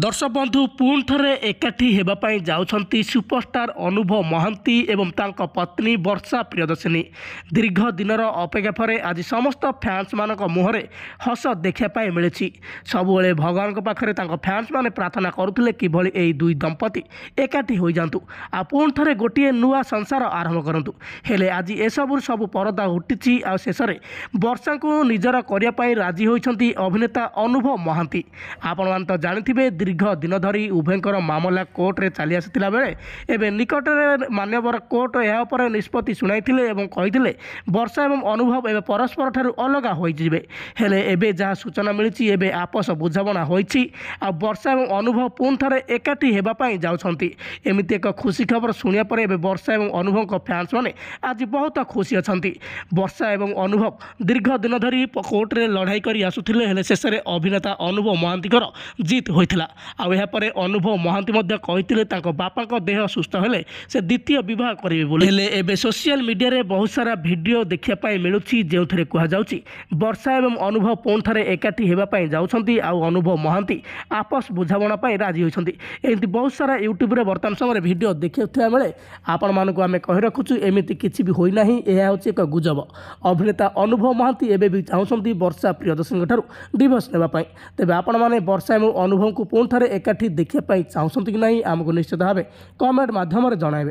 दर्शक बंधु पुणी थे एकाठी होगापी जाऊँच सुपरस्टार अनुभव महांती एवं तांको पत्नी वर्षा प्रियदर्शिनी। दीर्घ दिन अपेक्षा पर आज समस्त फैंस मान मुहरे हस देखापी मिली। सबुले भगवान पाखे फैंस मैंने प्रार्थना करुले किभली यही दुई दंपति एकाठी हो जातु आ पुणी थे गोटे नुआ संसार आरंभ करूँ। हेले आज एसबू सब परदा उठी आ शेष में वर्षा को निजर करने राजी होती अभिनेता अनुभव महांती। आपण मैंने तो जानी दीर्घ दिन धरी उभयंकर मामला कोर्टे चली आसाला बेले एवं निकटरे मान्यवर कोर्ट यापर निष्पत्ति शुणाई कही वर्षा और अनुभव एवं परस्पर ठार अलग होइजिबे। हेले एबे जहाँ सूचना मिली एबे आपस बुझाणा होइछि आ वर्षा और अनुभव पुणी थे एकाठी होगापी जाउछंती। एमिति एक खुशी खबर शुणिया पर एबे वर्षा और अनुभव फैंस मैंने आज बहुत खुशी अछंती। वर्षा और अनुभव दीर्घ दिन धरी कोर्टे लड़ाई कर आसुथिले हेले शेष में अभिनेता अनुभव महांतीकर जीत होइथिला। आउ यापर अनुभव महांती कही बापा देह सुस्थ हेले से द्वितीय विवाह करेंगे बोली। हेले एबे सोशल मीडिया रे बहुत सारा वीडियो देखापी मिलूँ जो कहुच्छी वर्षा और अनुभव पुणी थे एकाठी होगापी जाऊँच अनुभव महांती आपस बुझाणा राजी होती। एमती बहुत सारा यूट्यूब रे वर्तमान समय वीडियो देखा बेले आपण मानक आम कही रखुचु एमती किसी भी होना यह हूँ एक गुजब। अभिनेता अनुभव महांती एवं भी चाहती वर्षा प्रियदर्शनी डिवोर्स नापी। तेज आपण मैंने वर्षा और अनुभव को पुणी थे एकाठी देखापी चाहते कि नहीं आमको निश्चित भाव कमेंट माध्यम जणाइबे।